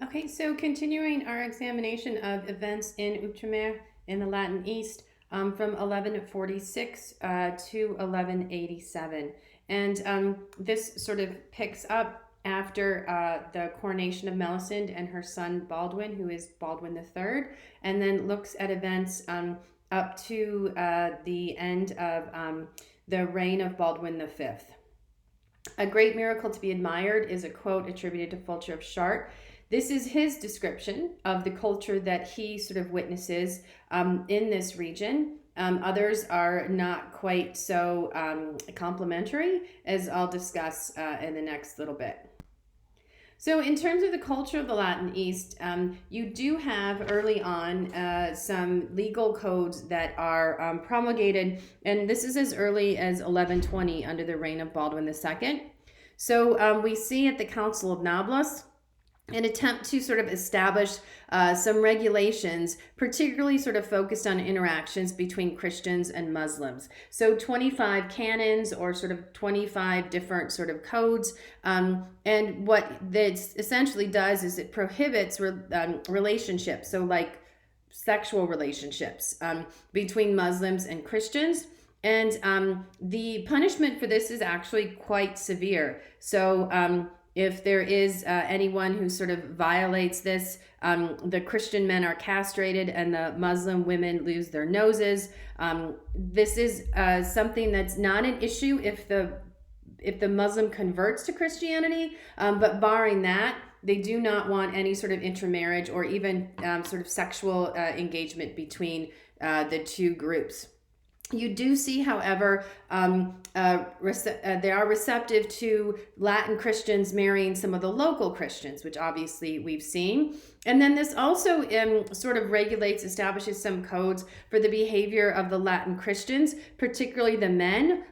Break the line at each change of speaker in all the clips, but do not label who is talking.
Okay, so continuing our examination of events in Outremer in the Latin East from 1146 to 1187. And this sort of picks up after the coronation of Melisande and her son Baldwin, who is Baldwin III, and then looks at events up to the end of the reign of Baldwin V. A great miracle to be admired is a quote attributed to Fulcher of Chartres. This is his description of the culture that he sort of witnesses in this region. Others are not quite so complimentary, as I'll discuss in the next little bit. So, in terms of the culture of the Latin East, you do have early on some legal codes that are promulgated, and this is as early as 1120 under the reign of Baldwin II. So, we see at the Council of Nablus an attempt to sort of establish some regulations, particularly sort of focused on interactions between Christians and Muslims. So 25 canons or sort of 25 different sort of codes. And what this essentially does is it prohibits relationships. So like sexual relationships between Muslims and Christians. And the punishment for this is actually quite severe. So if there is anyone who sort of violates this, the Christian men are castrated and the Muslim women lose their noses. This is something that's not an issue if the Muslim converts to Christianity, but barring that, they do not want any sort of intermarriage or even sort of sexual engagement between the two groups. You do see, however, they are receptive to Latin Christians marrying some of the local Christians, which obviously we've seen. And then this also sort of establishes some codes for the behavior of the Latin Christians, particularly the men.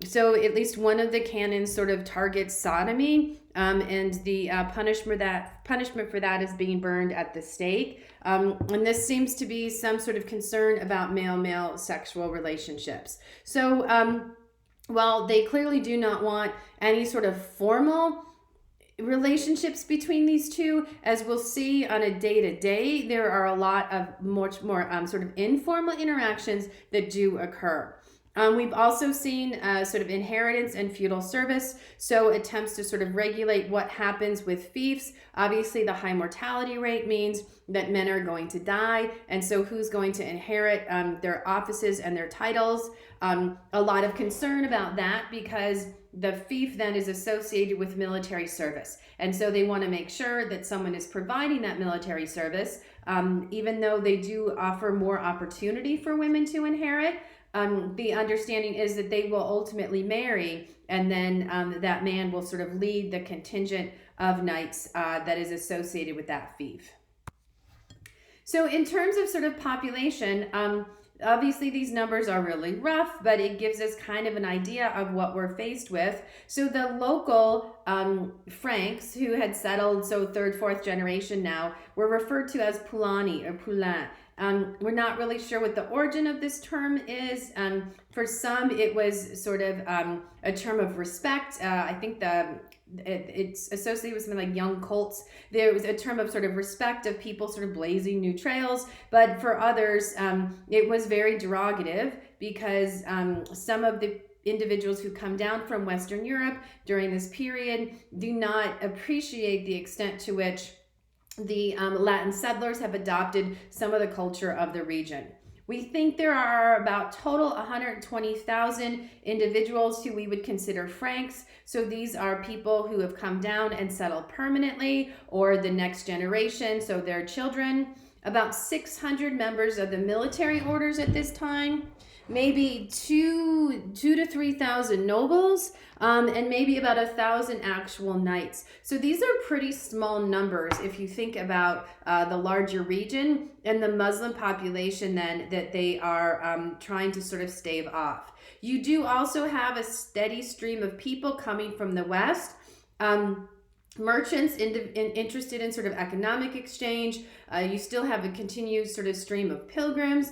So at least one of the canons sort of targets sodomy, and the punishment for that is being burned at the stake. And this seems to be some sort of concern about male-male sexual relationships. So while they clearly do not want any sort of formal relationships between these two, as we'll see on a day-to-day, there are a lot of much more sort of informal interactions that do occur. We've also seen sort of inheritance and feudal service, so attempts to sort of regulate what happens with fiefs. Obviously, the high mortality rate means that men are going to die, and so who's going to inherit their offices and their titles? A lot of concern about that because the fief then is associated with military service, and so they want to make sure that someone is providing that military service, even though they do offer more opportunity for women to inherit. The understanding is that they will ultimately marry, and then that man will sort of lead the contingent of knights that is associated with that fief. So in terms of sort of population, obviously these numbers are really rough, but it gives us kind of an idea of what we're faced with. So the local Franks who had settled, so third, fourth generation now, were referred to as Poulani or Poulin. We're not really sure what the origin of this term is. For some, it was sort of a term of respect. I think it's associated with something like young colts. There was a term of sort of respect of people sort of blazing new trails. But for others, it was very derogative because some of the individuals who come down from Western Europe during this period do not appreciate the extent to which the Latin settlers have adopted some of the culture of the region. We think there are about total 120,000 individuals who we would consider Franks. So these are people who have come down and settled permanently, or the next generation, so their children. About 600 members of the military orders at this time, maybe 2,000 to 3,000 nobles, and maybe about 1,000 actual knights. So these are pretty small numbers if you think about the larger region and the Muslim population then that they are trying to sort of stave off. You do also have a steady stream of people coming from the West. Merchants interested in sort of economic exchange. You still have a continued sort of stream of pilgrims,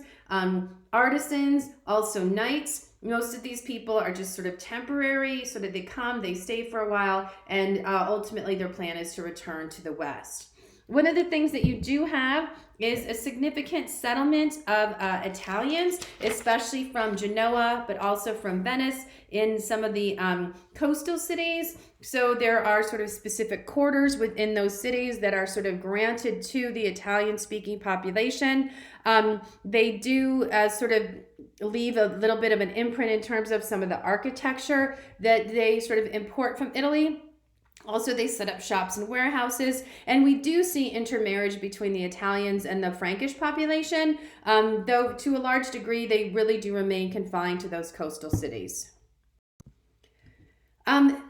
artisans, also knights. Most of these people are just sort of temporary, so that they come, they stay for a while, and ultimately their plan is to return to the West. One of the things that you do have is a significant settlement of Italians, especially from Genoa, but also from Venice in some of the coastal cities. So there are sort of specific quarters within those cities that are sort of granted to the Italian-speaking population. They do sort of leave a little bit of an imprint in terms of some of the architecture that they sort of import from Italy. Also, they set up shops and warehouses, and we do see intermarriage between the Italians and the Frankish population, though to a large degree, they really do remain confined to those coastal cities.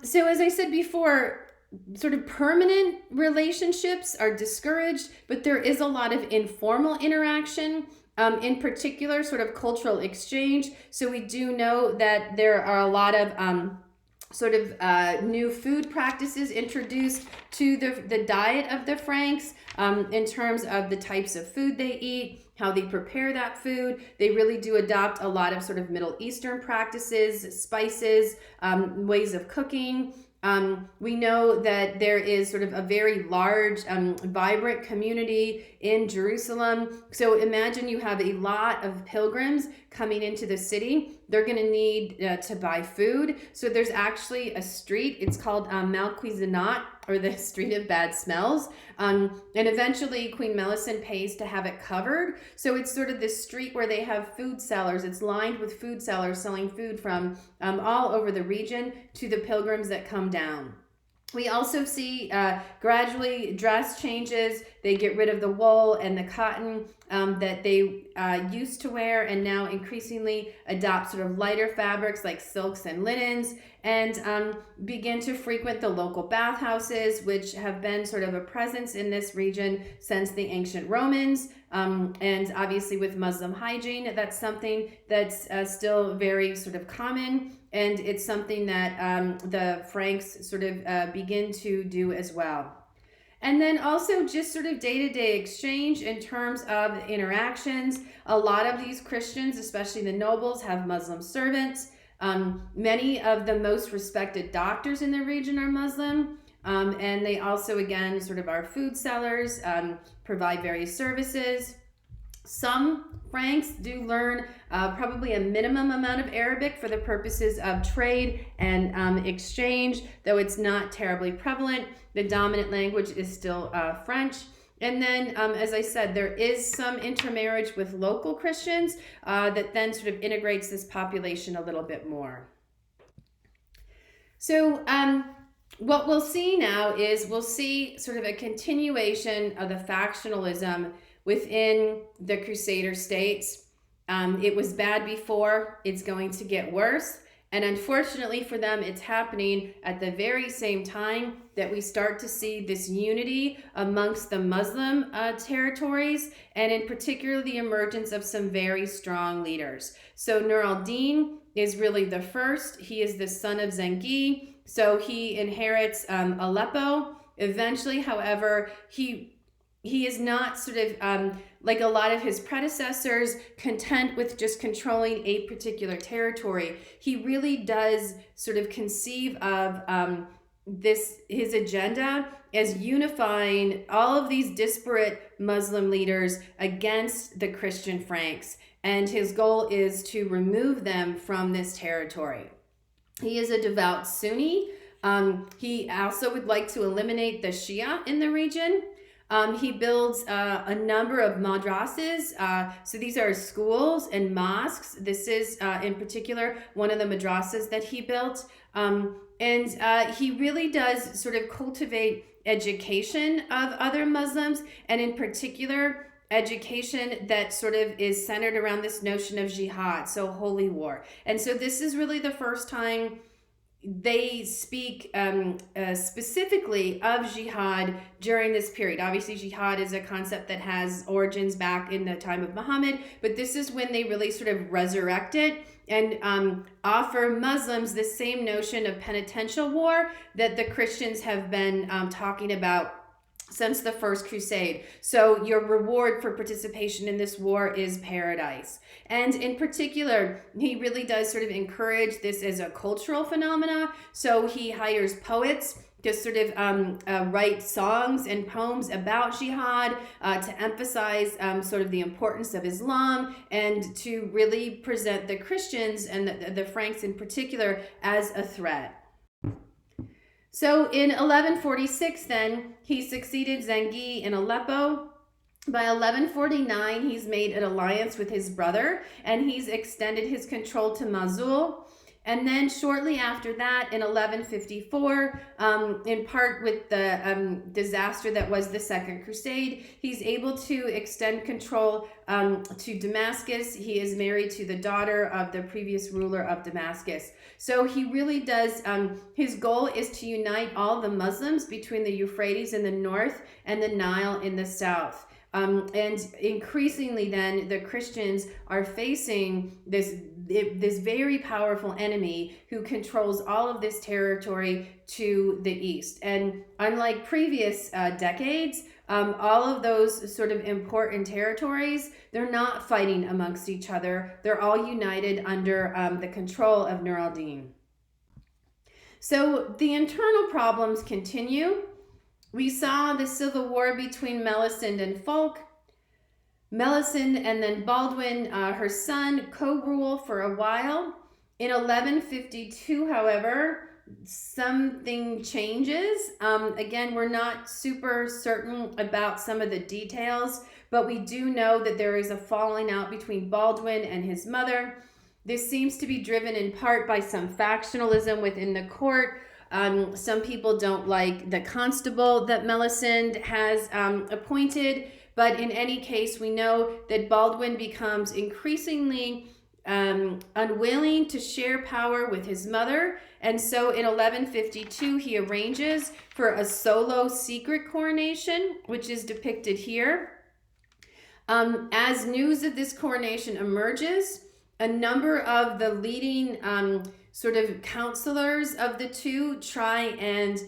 So as I said before, sort of permanent relationships are discouraged, but there is a lot of informal interaction. In particular, sort of cultural exchange. So we do know that there are a lot of new food practices introduced to the diet of the Franks in terms of the types of food they eat, how they prepare that food. They really do adopt a lot of sort of Middle Eastern practices, spices, ways of cooking. We know that there is sort of a very large, vibrant community in Jerusalem. So imagine you have a lot of pilgrims coming into the city. They're going to need to buy food. So there's actually a street. It's called Malcuisinat, or the Street of Bad Smells. And eventually Queen Melisande pays to have it covered. So it's sort of this street where they have food sellers. It's lined with food sellers selling food from all over the region to the pilgrims that come down. We also see gradually dress changes. They get rid of the wool and the cotton that they used to wear, and now increasingly adopt sort of lighter fabrics like silks and linens, and begin to frequent the local bathhouses, which have been sort of a presence in this region since the ancient Romans. And obviously with Muslim hygiene, that's something that's still very sort of common. And it's something that the Franks sort of begin to do as well. And then also just sort of day-to-day exchange in terms of interactions. A lot of these Christians, especially the nobles, have Muslim servants. Many of the most respected doctors in the region are Muslim. And they also, again, sort of are food sellers, provide various services. Some Franks do learn probably a minimum amount of Arabic for the purposes of trade and exchange, though it's not terribly prevalent. The dominant language is still French. And then, as I said, there is some intermarriage with local Christians that then sort of integrates this population a little bit more. So what we'll see now is we'll see sort of a continuation of the factionalism within the Crusader states. It was bad before, it's going to get worse. And unfortunately for them, it's happening at the very same time that we start to see this unity amongst the Muslim territories, and in particular the emergence of some very strong leaders. So Nur al-Din is really the first. He is the son of Zengi, so he inherits Aleppo. Eventually, however, he is not sort of like a lot of his predecessors, content with just controlling a particular territory. He really does sort of conceive of his agenda as unifying all of these disparate Muslim leaders against the Christian Franks. And his goal is to remove them from this territory. He is a devout Sunni. He also would like to eliminate the Shia in the region. He builds a number of madrasas. So these are schools and mosques. This is in particular one of the madrasas that he built. And he really does sort of cultivate education of other Muslims, and in particular education that sort of is centered around this notion of jihad, so holy war. And so this is really the first time they speak specifically of jihad during this period. Obviously, jihad is a concept that has origins back in the time of Muhammad, but this is when they really sort of resurrect it and offer Muslims the same notion of penitential war that the Christians have been talking about since the First Crusade. So your reward for participation in this war is paradise. And in particular, he really does sort of encourage this as a cultural phenomena. So he hires poets to sort of write songs and poems about jihad, to emphasize sort of the importance of Islam, and to really present the Christians and the Franks in particular as a threat. So in 1146, then, he succeeded Zengi in Aleppo. By 1149, he's made an alliance with his brother, and he's extended his control to Mosul. And then shortly after that, in 1154, in part with the disaster that was the Second Crusade, he's able to extend control to Damascus. He is married to the daughter of the previous ruler of Damascus. So he really does, his goal is to unite all the Muslims between the Euphrates in the north and the Nile in the south. And increasingly then the Christians are facing this very powerful enemy who controls all of this territory to the east. And unlike previous decades, all of those sort of important territories, they're not fighting amongst each other. They're all united under the control of Nur al-Din. So the internal problems continue. We saw the civil war between Melisende and Fulk. Melisende and then Baldwin, her son, co-rule for a while. In 1152, however, something changes. Again, we're not super certain about some of the details, but we do know that there is a falling out between Baldwin and his mother. This seems to be driven in part by some factionalism within the court. Some people don't like the constable that Melisende has appointed, but in any case, we know that Baldwin becomes increasingly unwilling to share power with his mother, and so in 1152 he arranges for a solo secret coronation, which is depicted here. As news of this coronation emerges, a number of the leading sort of counselors of the two try and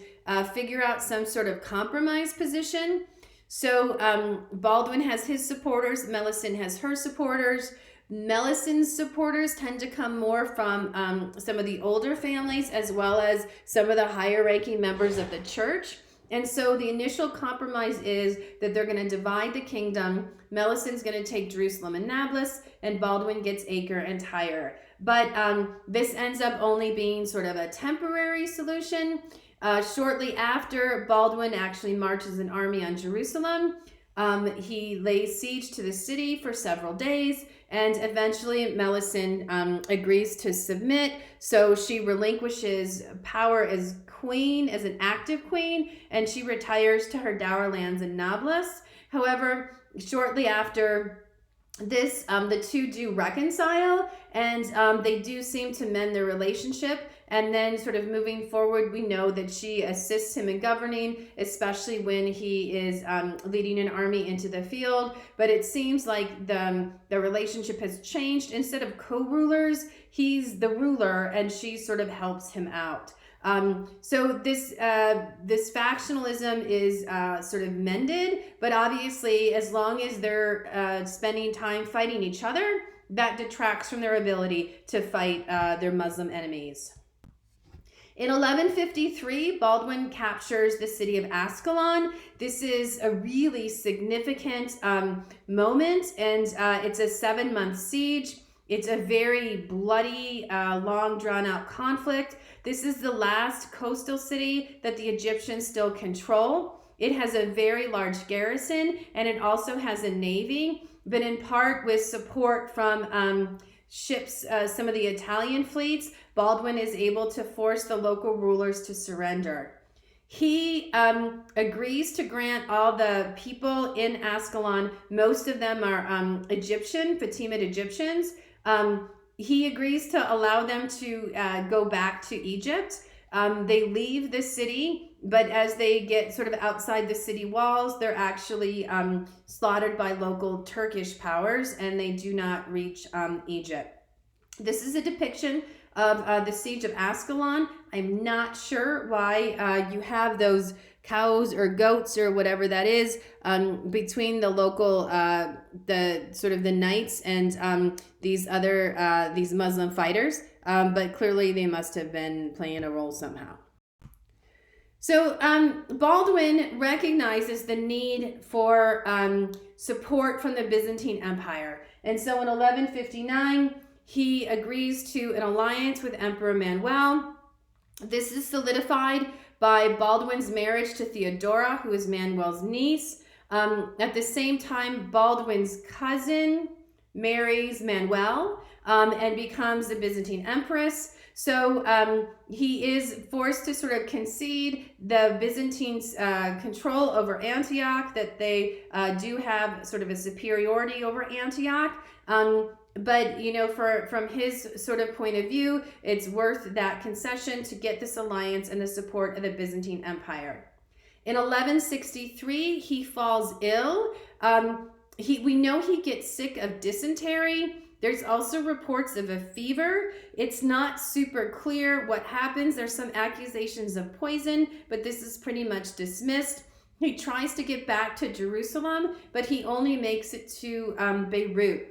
figure out some sort of compromise position. So Baldwin has his supporters, Melisende has her supporters. Melisende's supporters tend to come more from some of the older families as well as some of the higher ranking members of the church. And so the initial compromise is that they're going to divide the kingdom. Melisende's going to take Jerusalem and Nablus, and Baldwin gets Acre and Tyre. But this ends up only being sort of a temporary solution. Shortly after, Baldwin actually marches an army on Jerusalem. He lays siege to the city for several days, and eventually Melisende agrees to submit. So she relinquishes power as queen, as an active queen, and she retires to her dower lands in Nablus. However, shortly after this, the two do reconcile, and they do seem to mend their relationship. And then sort of moving forward, we know that she assists him in governing, especially when he is leading an army into the field. But it seems like the relationship has changed. Instead of co-rulers, he's the ruler and she sort of helps him out. So this factionalism is sort of mended, but obviously as long as they're spending time fighting each other, that detracts from their ability to fight their Muslim enemies. In 1153, Baldwin captures the city of Ascalon. This is a really significant moment, and it's a 7-month siege. It's a very bloody, long drawn-out conflict. This is the last coastal city that the Egyptians still control. It has a very large garrison, and it also has a navy, but in part with support from ships, some of the Italian fleets, Baldwin is able to force the local rulers to surrender. He agrees to grant all the people in Ascalon, most of them are Egyptian, Fatimid Egyptians. He agrees to allow them to go back to Egypt. They leave the city, but as they get sort of outside the city walls, they're actually slaughtered by local Turkish powers, and they do not reach Egypt. This is a depiction of the siege of Ascalon. I'm not sure why you have those cows or goats or whatever that is between the local, the sort of the knights and these other, these Muslim fighters. But clearly they must have been playing a role somehow. So Baldwin recognizes the need for support from the Byzantine Empire. And so in 1159, he agrees to an alliance with Emperor Manuel. This is solidified by Baldwin's marriage to Theodora, who is Manuel's niece. At the same time, Baldwin's cousin marries Manuel and becomes the Byzantine empress. So he is forced to sort of concede the Byzantines' control over Antioch, that they do have sort of a superiority over Antioch. But, you know, from his sort of point of view, it's worth that concession to get this alliance and the support of the Byzantine Empire. In 1163, he falls ill. We know he gets sick of dysentery. There's also reports of a fever. It's not super clear what happens. There's some accusations of poison, but this is pretty much dismissed. He tries to get back to Jerusalem, but he only makes it to Beirut.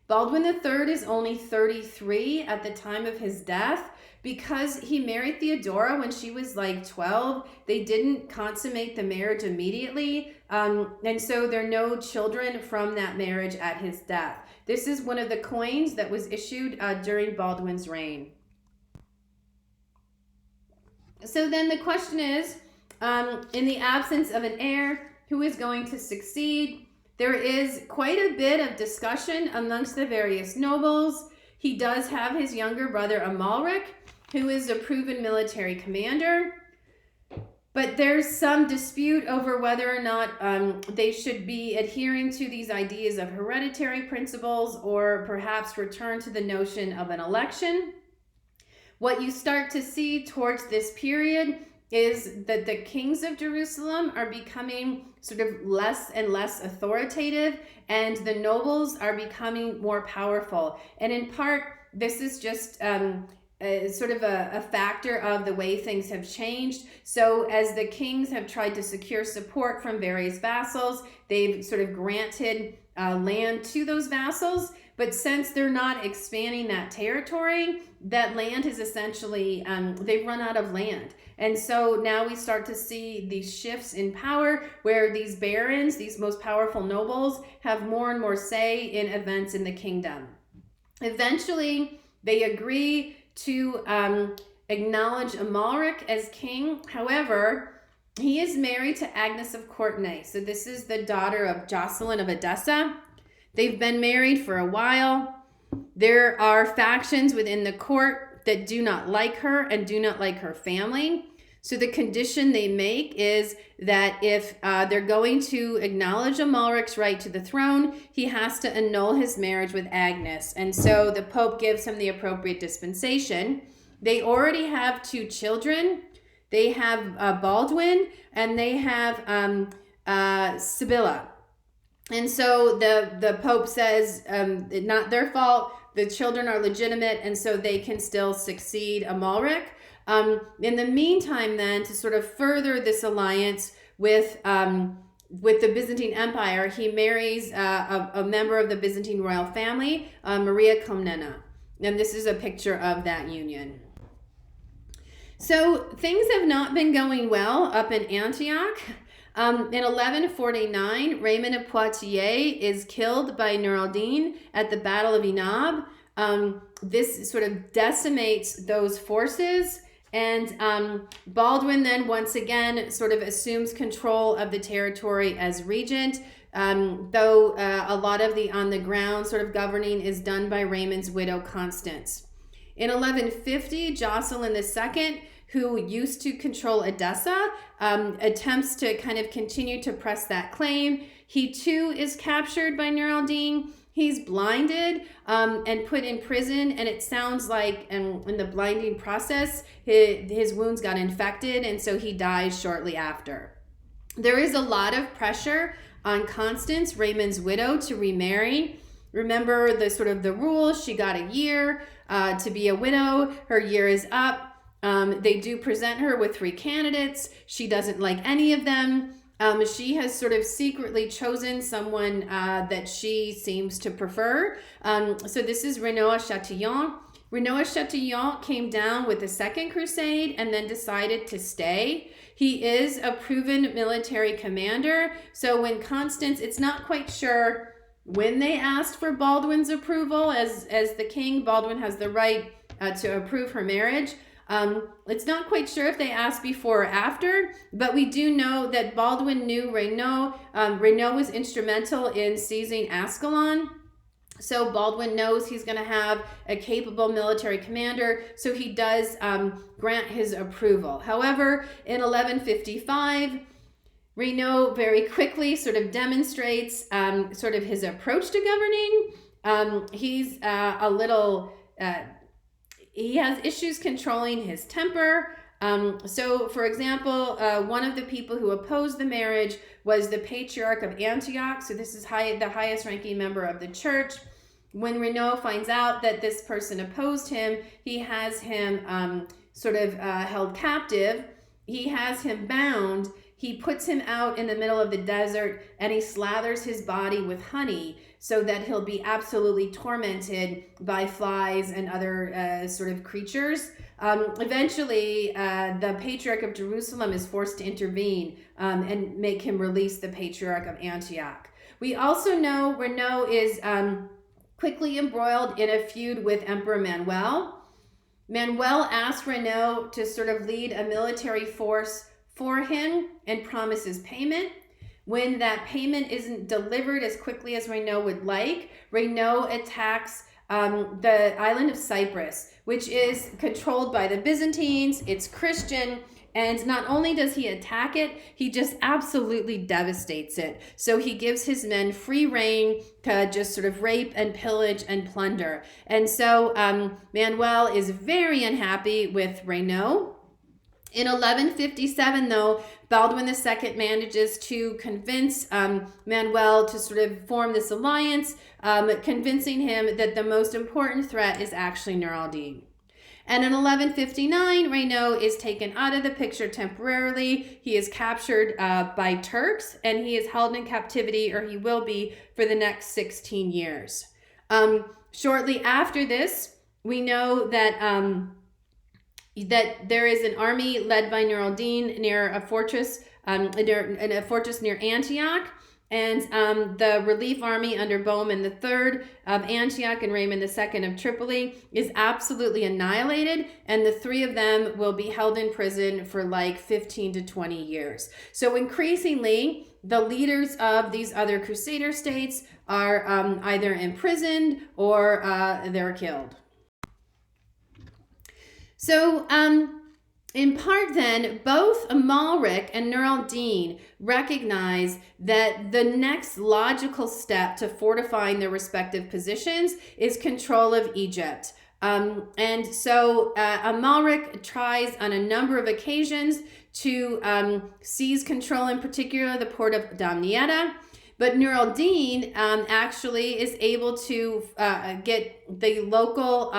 Baldwin III is only 33 at the time of his death. Because he married Theodora when she was like 12, they didn't consummate the marriage immediately. And so there are no children from that marriage at his death. This is one of the coins that was issued during Baldwin's reign. So then the question is, in the absence of an heir, who is going to succeed? There is quite a bit of discussion amongst the various nobles. He does have his younger brother Amalric, who is a proven military commander. But there's some dispute over whether or not they should be adhering to these ideas of hereditary principles or perhaps return to the notion of an election. What you start to see towards this period is that the kings of Jerusalem are becoming sort of less and less authoritative, and the nobles are becoming more powerful. And in part, this is just sort of a factor of the way things have changed. So as the kings have tried to secure support from various vassals, they've sort of granted land to those vassals. But since they're not expanding that territory, that land is essentially, they've run out of land. And so now we start to see these shifts in power where these barons, these most powerful nobles, have more and more say in events in the kingdom. Eventually, they agree to acknowledge Amalric as king. However, he is married to Agnes of Courtenay. So this is the daughter of Jocelyn of Edessa. They've been married for a while. There are factions within the court that do not like her and do not like her family. So the condition they make is that if they're going to acknowledge Amalric's right to the throne, he has to annul his marriage with Agnes. And so the Pope gives him the appropriate dispensation. They already have 2 children. They have Baldwin and they have Sibylla. And so the Pope says, not their fault, the children are legitimate, and so they can still succeed Amalric. In the meantime, then, to sort of further this alliance with the Byzantine Empire, he marries a member of the Byzantine royal family, Maria Komnena. And this is a picture of that union. So things have not been going well up in Antioch. In 1149, Raymond of Poitiers is killed by Nur al-Din at the Battle of Inab. This sort of decimates those forces, and Baldwin then once again sort of assumes control of the territory as regent, though a lot of the on-the-ground sort of governing is done by Raymond's widow Constance. In 1150, Jocelyn II, who used to control Edessa, attempts to kind of continue to press that claim. He too is captured by Nur al-Din. He's blinded and put in prison, and it sounds like in the blinding process, his wounds got infected, and so he dies shortly after. There is a lot of pressure on Constance, Raymond's widow, to remarry. Remember the sort of the rule, she got a year to be a widow. Her year is up. They do present her with 3 candidates. She doesn't like any of them. She has sort of secretly chosen someone that she seems to prefer. So this is Renaud Chatillon, Renaud Chatillon came down with the Second Crusade and then decided to stay. He is a proven military commander, so when Constance, it's not quite sure when they asked for Baldwin's approval. As the king, Baldwin has the right to approve her marriage. It's not quite sure if they asked before or after, but we do know that Baldwin knew Renaud. Renaud was instrumental in seizing Ascalon. So Baldwin knows he's going to have a capable military commander, so he does grant his approval. However, in 1155, Renaud very quickly sort of demonstrates sort of his approach to governing. He's a little, he has issues controlling his temper. So, for example, one of the people who opposed the marriage was the Patriarch of Antioch. So this is the highest ranking member of the church. When Renaud finds out that this person opposed him, he has him held captive. He has him bound. He puts him out in the middle of the desert and he slathers his body with honey so that he'll be absolutely tormented by flies and other sort of creatures. Eventually, the Patriarch of Jerusalem is forced to intervene and make him release the Patriarch of Antioch. We also know Renaud is quickly embroiled in a feud with Emperor Manuel. Manuel asked Renaud to sort of lead a military force for him and promises payment. When that payment isn't delivered as quickly as Renaud would like, Renaud attacks the island of Cyprus, which is controlled by the Byzantines. It's Christian. And not only does he attack it, he just absolutely devastates it. So he gives his men free rein to just sort of rape and pillage and plunder. And so Manuel is very unhappy with Renaud. In 1157, though, Baldwin II manages to convince Manuel to sort of form this alliance, convincing him that the most important threat is actually Nur al-Din. And in 1159, Renaud is taken out of the picture temporarily. He is captured by Turks, and he is held in captivity, or he will be, for the next 16 years. Shortly after this, we know that that there is an army led by Nur al-Din near a fortress, near Antioch. And the relief army under Bohemond III of Antioch and Raymond II of Tripoli is absolutely annihilated, and the three of them will be held in prison for like 15 to 20 years. So increasingly, the leaders of these other Crusader states are either imprisoned or they're killed. So, in part then, both Amalric and Nur al-Din recognize that the next logical step to fortifying their respective positions is control of Egypt. And so Amalric tries on a number of occasions to seize control, in particular the port of Damietta. But Nur al-Din actually is able to get the local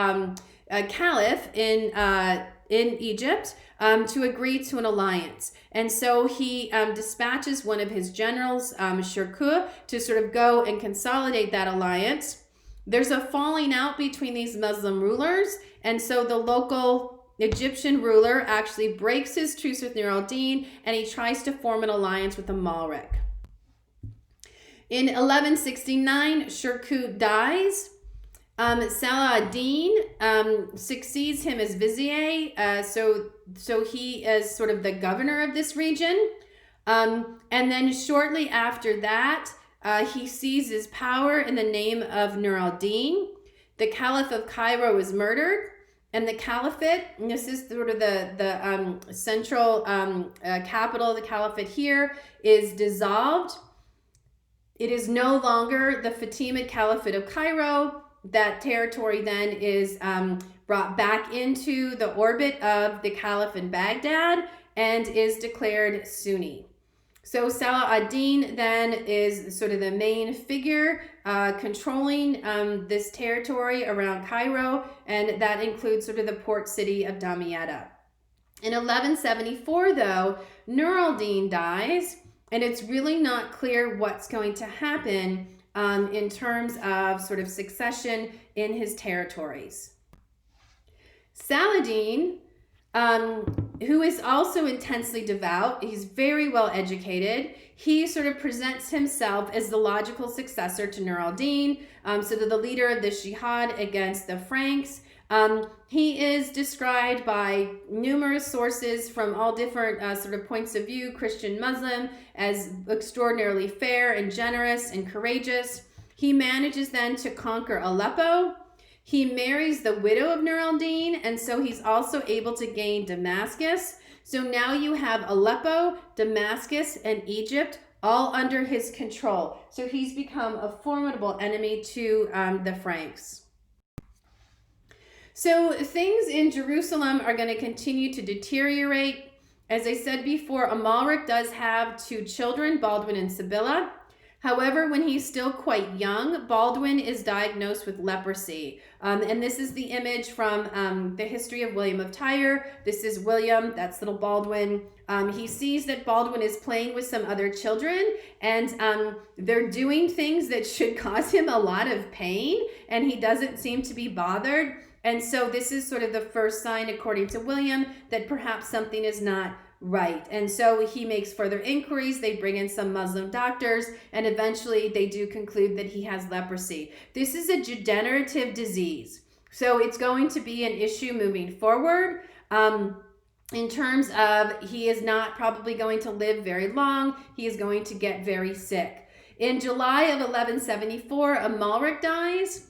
caliph in Egypt to agree to an alliance. And so he dispatches one of his generals, Shirkuh, to sort of go and consolidate that alliance. There's a falling out between these Muslim rulers, and so the local Egyptian ruler actually breaks his truce with Nur al-Din, and he tries to form an alliance with Amalric. In 1169, Shirkuh dies. Salah ad-Din succeeds him as vizier, so he is sort of the governor of this region. And then shortly after that, he seizes power in the name of Nur al-Din. The Caliph of Cairo is murdered, and the caliphate, and this is sort of the central capital of the caliphate here, is dissolved. It is no longer the Fatimid Caliphate of Cairo. That territory then is brought back into the orbit of the Caliph in Baghdad and is declared Sunni. So Salah ad-Din then is sort of the main figure controlling this territory around Cairo, and that includes sort of the port city of Damietta. In 1174, though, Nur al-Din dies, and it's really not clear what's going to happen in terms of sort of succession in his territories. Saladin, who is also intensely devout, he's very well educated. He sort of presents himself as the logical successor to Nur al-Din, so the leader of the jihad against the Franks. He is described by numerous sources from all different sort of points of view, Christian, Muslim, as extraordinarily fair and generous and courageous. He manages then to conquer Aleppo. He marries the widow of Nur al-Din, and so he's also able to gain Damascus. So now you have Aleppo, Damascus, and Egypt all under his control. So he's become a formidable enemy to the Franks. So things in Jerusalem are going to continue to deteriorate. As I said before, Amalric does have 2 children, Baldwin and Sibylla. However, when he's still quite young, Baldwin is diagnosed with leprosy. And this is the image from the history of William of Tyre. This is William, that's little Baldwin. He sees that Baldwin is playing with some other children, and they're doing things that should cause him a lot of pain, and he doesn't seem to be bothered. And so this is sort of the first sign, according to William, that perhaps something is not right. And so he makes further inquiries. They bring in some Muslim doctors, and eventually they do conclude that he has leprosy. This is a degenerative disease, so it's going to be an issue moving forward. In terms of, he is not probably going to live very long. He is going to get very sick. In July of 1174, Amalric dies.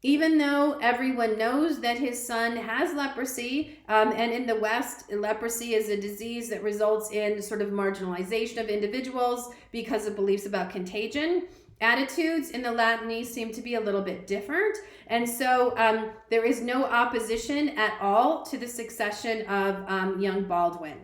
Even though everyone knows that his son has leprosy, and in the West, leprosy is a disease that results in sort of marginalization of individuals because of beliefs about contagion. Attitudes in the Latin East seem to be a little bit different, and so there is no opposition at all to the succession of young Baldwin.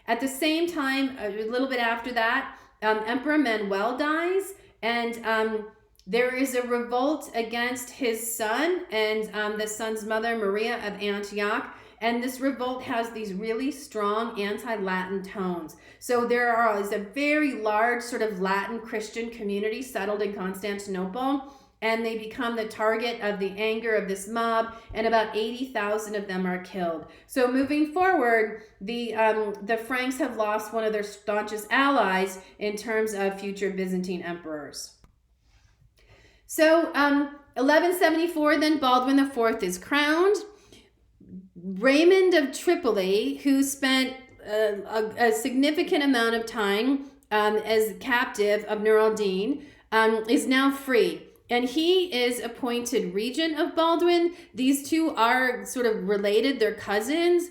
At the same time, a little bit after that, Emperor Manuel dies, and there is a revolt against his son and the son's mother, Maria of Antioch. And this revolt has these really strong anti-Latin tones. So there is a very large sort of Latin Christian community settled in Constantinople, and they become the target of the anger of this mob, and about 80,000 of them are killed. So moving forward, the Franks have lost one of their staunchest allies in terms of future Byzantine emperors. So 1174, then Baldwin IV is crowned. Raymond of Tripoli, who spent a significant amount of time as captive of Nur al-Din, is now free. And he is appointed regent of Baldwin. These two are sort of related, they're cousins.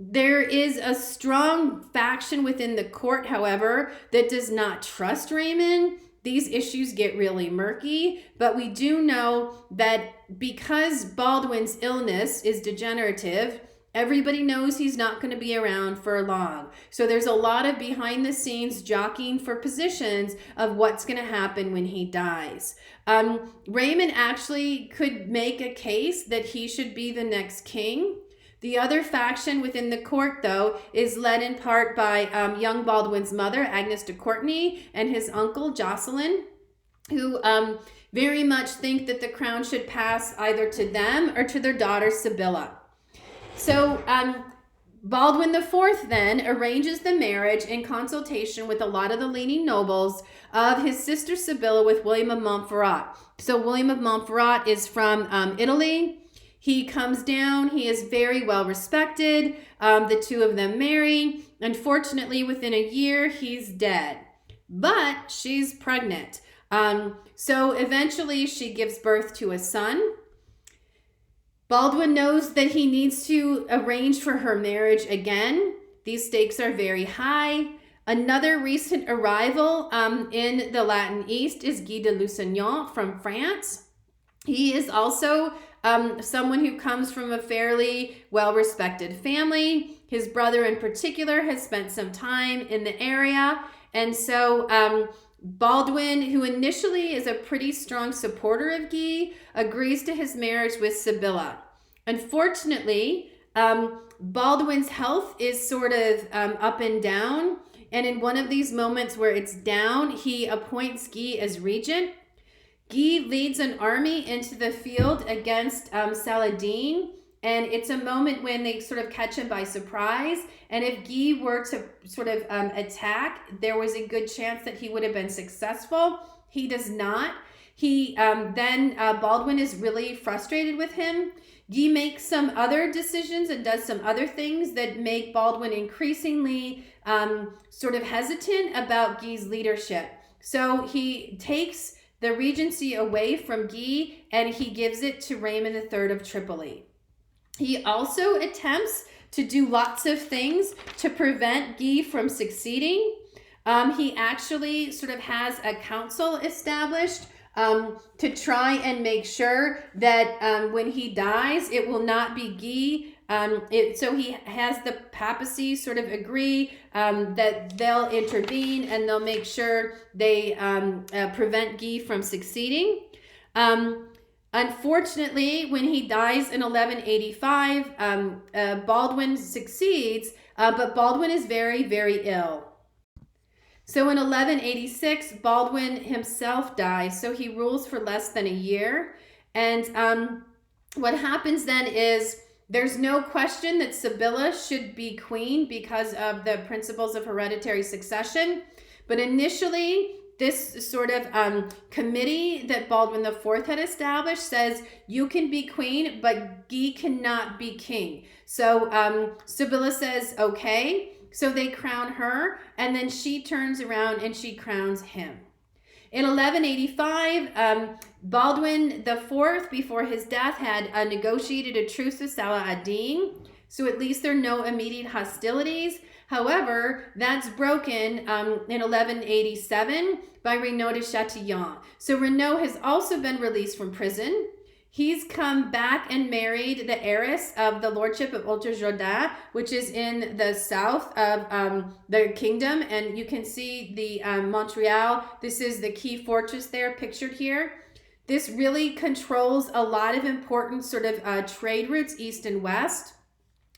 There is a strong faction within the court, however, that does not trust Raymond. These issues get really murky, but we do know that because Baldwin's illness is degenerative, everybody knows he's not going to be around for long. So there's a lot of behind the scenes jockeying for positions of what's going to happen when he dies. Raymond actually could make a case that he should be the next king. The other faction within the court, though, is led in part by young Baldwin's mother, Agnes de Courtenay, and his uncle, Jocelyn, who very much think that the crown should pass either to them or to their daughter, Sibylla. So Baldwin IV then arranges the marriage in consultation with a lot of the leading nobles of his sister Sibylla with William of Montferrat. So William of Montferrat is from Italy. He comes down, he is very well respected. The two of them marry. Unfortunately, within a year, he's dead. But she's pregnant. So eventually she gives birth to a son. Baldwin knows that he needs to arrange for her marriage again. These stakes are very high. Another recent arrival in the Latin East is Guy de Lusignan from France. He is also someone who comes from a fairly well-respected family. His brother in particular has spent some time in the area. And so Baldwin, who initially is a pretty strong supporter of Guy, agrees to his marriage with Sibylla. Unfortunately, Baldwin's health is sort of up and down. And in one of these moments where it's down, he appoints Guy as regent. Guy leads an army into the field against Saladin, and it's a moment when they sort of catch him by surprise. And if Guy were to sort of attack, there was a good chance that he would have been successful. He does not. Then Baldwin is really frustrated with him. Guy makes some other decisions and does some other things that make Baldwin increasingly sort of hesitant about Guy's leadership. So he takes the regency away from Guy and he gives it to Raymond III of Tripoli. He also attempts to do lots of things to prevent Guy from succeeding. He actually sort of has a council established to try and make sure that when he dies, it will not be Guy. So he has the papacy sort of agree that they'll intervene and they'll make sure they prevent Guy from succeeding. Unfortunately, when he dies in 1185, Baldwin succeeds, but Baldwin is very, very ill. So in 1186, Baldwin himself dies, so he rules for less than a year. And what happens then is there's no question that Sibylla should be queen because of the principles of hereditary succession. But initially, this sort of committee that Baldwin IV had established says you can be queen, but Guy cannot be king. So Sibylla says, okay. So they crown her, and then she turns around and she crowns him. In 1185, Baldwin IV, before his death, had negotiated a truce with Salah ad-Din. So at least there are no immediate hostilities. However, that's broken in 1187 by Renaud de Chatillon. So Renaud has also been released from prison. He's come back and married the heiress of the lordship of Haute-Jourdain, which is in the south of the kingdom. And you can see the Montreal. This is the key fortress there pictured here. This really controls a lot of important sort of trade routes east and west.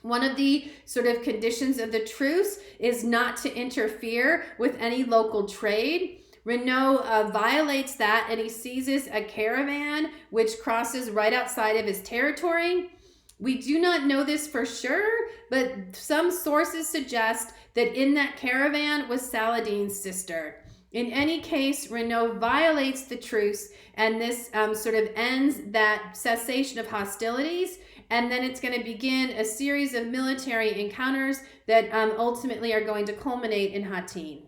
One of the sort of conditions of the truce is not to interfere with any local trade. Renaud violates that and he seizes a caravan which crosses right outside of his territory. We do not know this for sure, but some sources suggest that in that caravan was Saladin's sister. In any case, Renaud violates the truce and this sort of ends that cessation of hostilities. And then it's going to begin a series of military encounters that ultimately are going to culminate in Hattin.